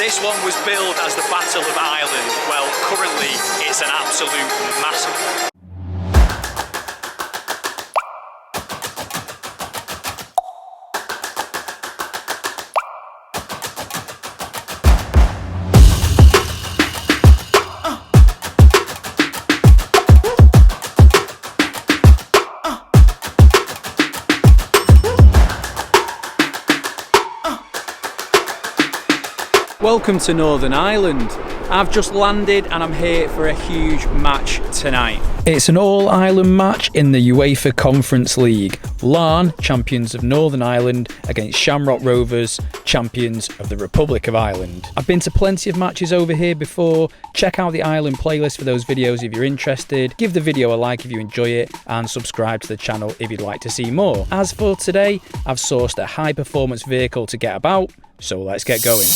This one was billed as the Battle of Ireland. Well, currently it's an absolute massacre. Welcome to Northern Ireland. I've just landed and I'm here for a huge match tonight. It's an all-Ireland match in the UEFA Conference League. Larne, champions of Northern Ireland, against Shamrock Rovers, champions of the Republic of Ireland. I've been to plenty of matches over here before. Check out the Ireland playlist for those videos if you're interested. Give the video a like if you enjoy it and subscribe to the channel if you'd like to see more. As for today, I've sourced a high-performance vehicle to get about, so let's get going.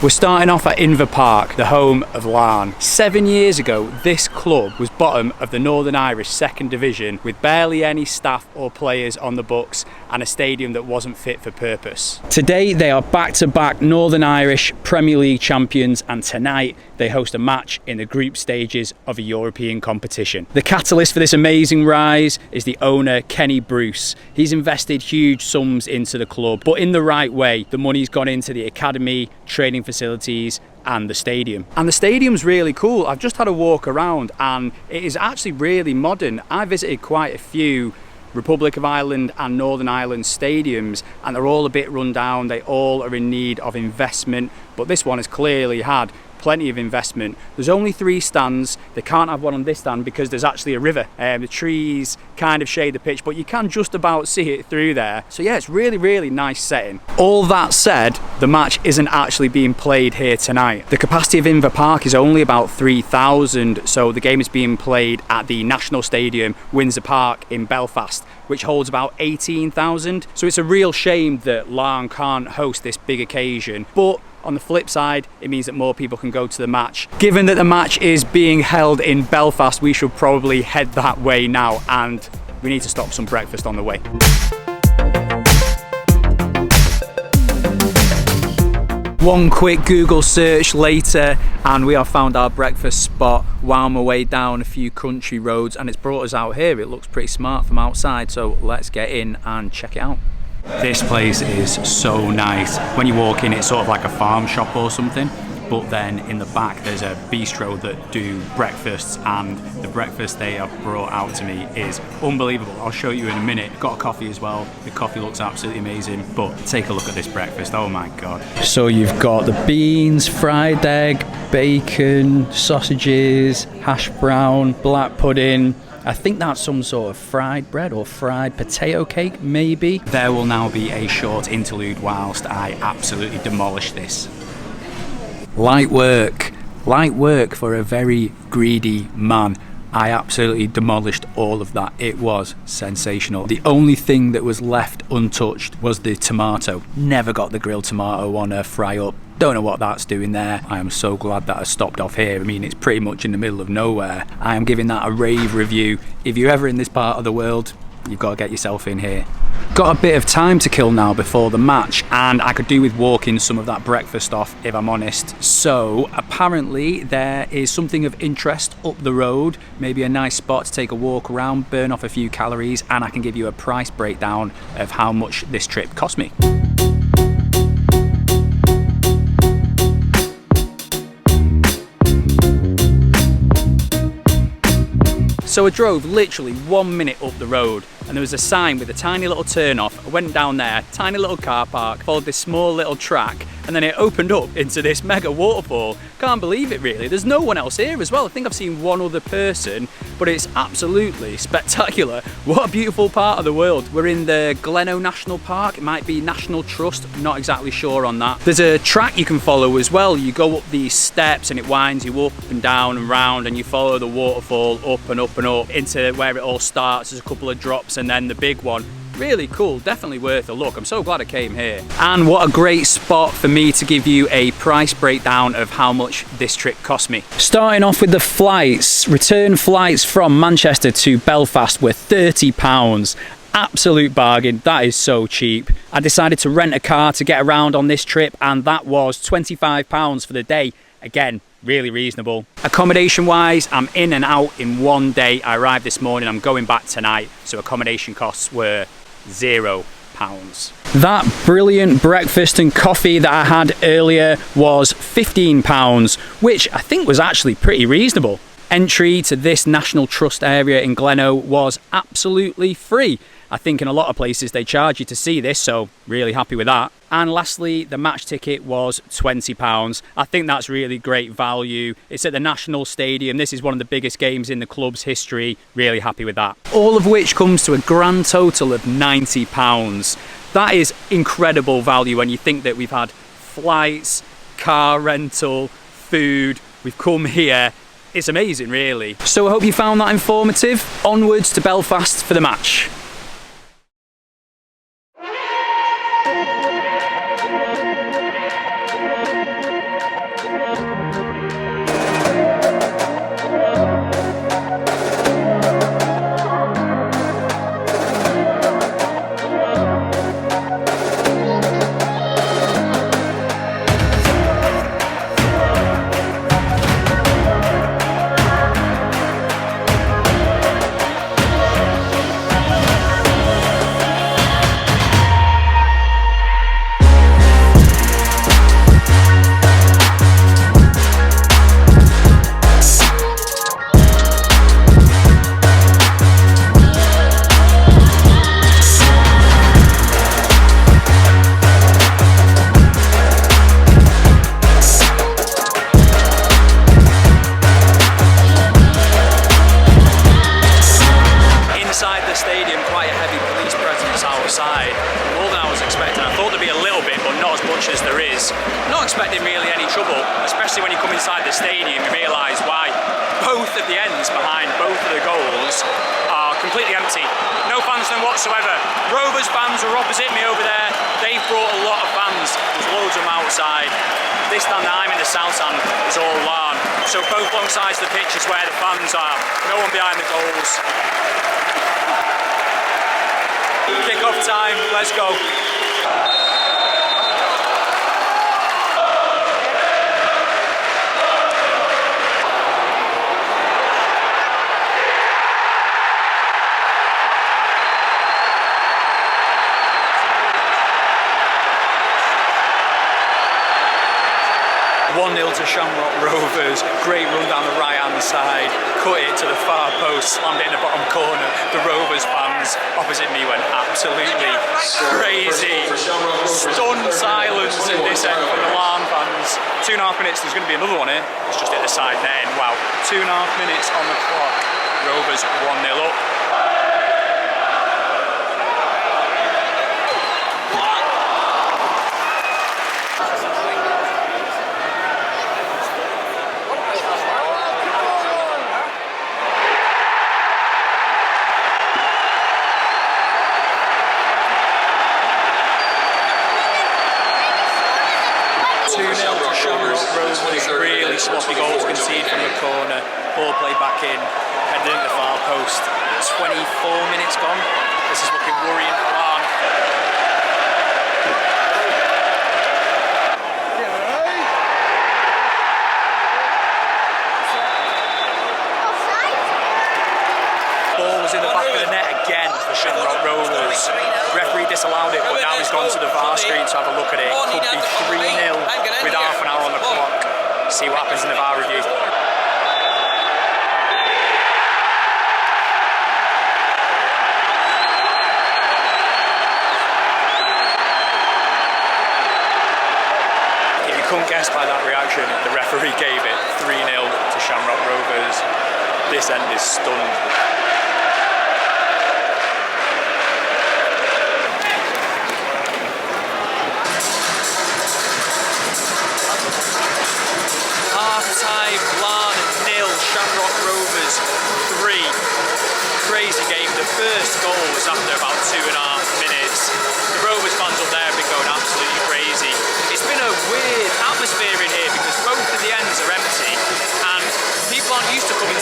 We're starting off at Inver Park, the home of Larne. 7 years ago, this club was bottom of the Northern Irish Second Division with barely any staff or players on the books and a stadium that wasn't fit for purpose. Today, they are back-to-back Northern Irish Premier League champions, and tonight they host a match in the group stages of a European competition. The catalyst for this amazing rise is the owner, Kenny Bruce. He's invested huge sums into the club, but in the right way. The money's gone into the academy, training facilities and the stadium. And the stadium's really cool. I've just had a walk around and it is actually really modern. I visited quite a few Republic of Ireland and Northern Ireland stadiums and they're all a bit run down. They all are in need of investment, but this one has clearly had plenty of investment. There's only 3 stands. They can't have one on this stand because there's actually a river. The trees kind of shade the pitch, but you can just about see it through there. So yeah, it's really nice setting. All that said, the match isn't actually being played here tonight. The capacity of Inver Park is only about 3,000, so the game is being played at the National Stadium, Windsor Park in Belfast, which holds about 18,000. So it's a real shame that Larne can't host this big occasion, but on the flip side, it means that more people can go to the match. Given that the match is being held in Belfast, we should probably head that way now, and we need to stop some breakfast on the way. One quick Google search later and we have found our breakfast spot, wound my way down a few country roads and it's brought us out here. It looks pretty smart from outside, so let's get in and check it out. This place is so nice. When you walk in, it's sort of like a farm shop or something, but then in the back there's a bistro that do breakfasts, and the breakfast they have brought out to me is unbelievable. I'll show you in a minute. Got a coffee as well. The coffee looks absolutely amazing, but take a look at this breakfast. Oh my god. So you've got the beans, fried egg, bacon, sausages, hash brown, black pudding. I think that's some sort of fried bread or fried potato cake, maybe. There will now be a short interlude whilst I absolutely demolish this. Light work for a very greedy man. I absolutely demolished all of that. It was sensational. The only thing that was left untouched was the tomato. Never got the grilled tomato on a fry up. Don't know what that's doing there. I am so glad that I stopped off here. I mean, it's pretty much in the middle of nowhere. I am giving that a rave review. If you're ever in this part of the world, you've got to get yourself in here. Got a bit of time to kill now before the match, and I could do with walking some of that breakfast off if I'm honest. So apparently there is something of interest up the road, maybe a nice spot to take a walk around, burn off a few calories, and I can give you a price breakdown of how much this trip cost me. So I drove literally 1 minute up the road and there was a sign with a tiny little turn off. I went down there, tiny little car park, followed this small little track, and then it opened up into this mega waterfall. Can't believe it really. There's no one else here as well. I think I've seen one other person, but it's absolutely spectacular. What a beautiful part of the world. We're in the Gleno National Park. It might be National Trust, not exactly sure on that. There's a track you can follow as well. You go up these steps and it winds you up and down and round, and you follow the waterfall up and up and up into where it all starts. There's a couple of drops and then the big one. really cool, definitely worth a look. I'm so glad I came here. And what a great spot for me to give you a price breakdown of how much this trip cost me. Starting off with the flights, return flights from Manchester to Belfast were £30. Absolute bargain, that is so cheap. I decided to rent a car to get around on this trip, and that was £25 for the day. Again, really reasonable. Accommodation wise, I'm in and out in one day. I arrived this morning, I'm going back tonight, so accommodation costs were £0. That brilliant breakfast and coffee that I had earlier was £15, which I think was actually pretty reasonable. Entry to this National Trust area in Gleno was absolutely free. I think in a lot of places they charge you to see this, so really happy with that. And lastly, the match ticket was £20. I think that's really great value. It's at the National Stadium. This is one of the biggest games in the club's history. Really happy with that. All of which comes to a grand total of £90. That is incredible value when you think that we've had flights, car rental, food. We've come here. It's amazing, really. So I hope you found that informative. Onwards to Belfast for the match. Whatsoever. Rovers fans are opposite me over there. They've brought a lot of fans. There's loads of them outside. This stand that I'm in the south stand is all Larne. So both long sides of the pitch is where the fans are. No one behind the goals. Kick-off time, let's go. 1-0 to Shamrock Rovers, great run down the right hand side, cut it to the far post, slammed it in the bottom corner. The Rovers fans opposite me went absolutely crazy. Stunned silence in this end from the Larne fans. 2.5 minutes, there's going to be another one here. It's just at the side net end. Wow, 2.5 minutes on the clock. Rovers 1-0 up. Really sloppy goals conceded from the corner, ball played back in, headed into the far post. 24 minutes gone. This is looking worrying for Larne. Ball was in the back of the net again for Shamrock Rovers. Referee disallowed it, but now he's gone to the VAR screen to have a look at it. Could be 3-0 with half an hour on the clock. See what happens in the VAR review. If you couldn't guess by that reaction, the referee gave it 3-0 to Shamrock Rovers. This end is stunned. Larne 0, Shamrock Rovers 3. Crazy game. The first goal was after about 2.5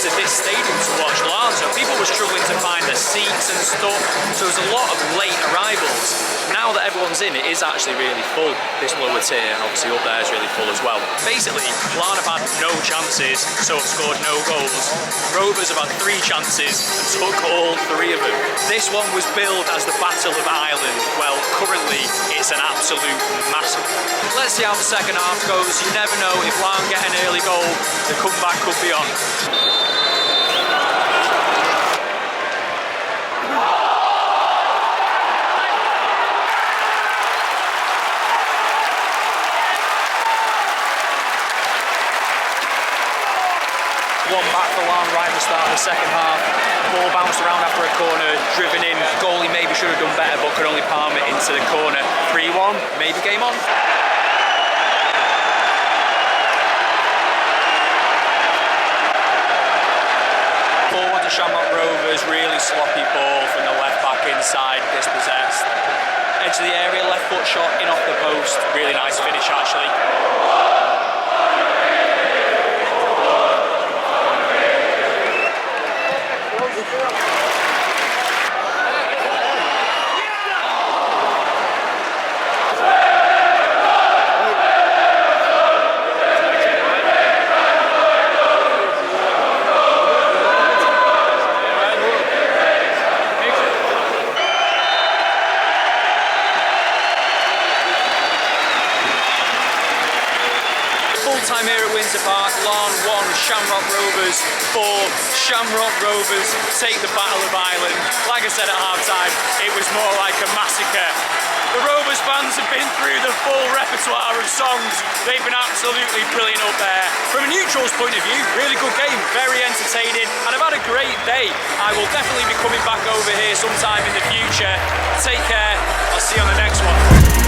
size of this stadium to watch Larne, so people were struggling to find their seats and stuff, so there's a lot of late arrivals. Now that everyone's in, it is actually really full, this lower tier, and obviously up there is really full as well. Basically, Larne have had no chances, so have scored no goals. Rovers have had 3 chances and took all 3 of them. This one was billed as the Battle of Ireland. Well, currently it's an absolute massacre. Let's see how the second half goes. You never know, if Larne get an early goal, the comeback could be on. One back for Larne right at the start of the second half. Ball bounced around after a corner, driven in. Goalie maybe should have done better, but could only palm it into the corner. 3-1, maybe game on. 4-1 to Shamrock Rovers, really sloppy ball from the left back inside, dispossessed. Edge of the area, left foot shot in off the post. Really nice finish actually. Time here at Windsor Park, Larne 1, Shamrock Rovers 4. Shamrock Rovers take the Battle of Ireland. Like I said at half-time, it was more like a massacre. The Rovers fans have been through the full repertoire of songs. They've been absolutely brilliant up there. From a neutral's point of view, really good game, very entertaining, and I've had a great day. I will definitely be coming back over here sometime in the future. Take care, I'll see you on the next one.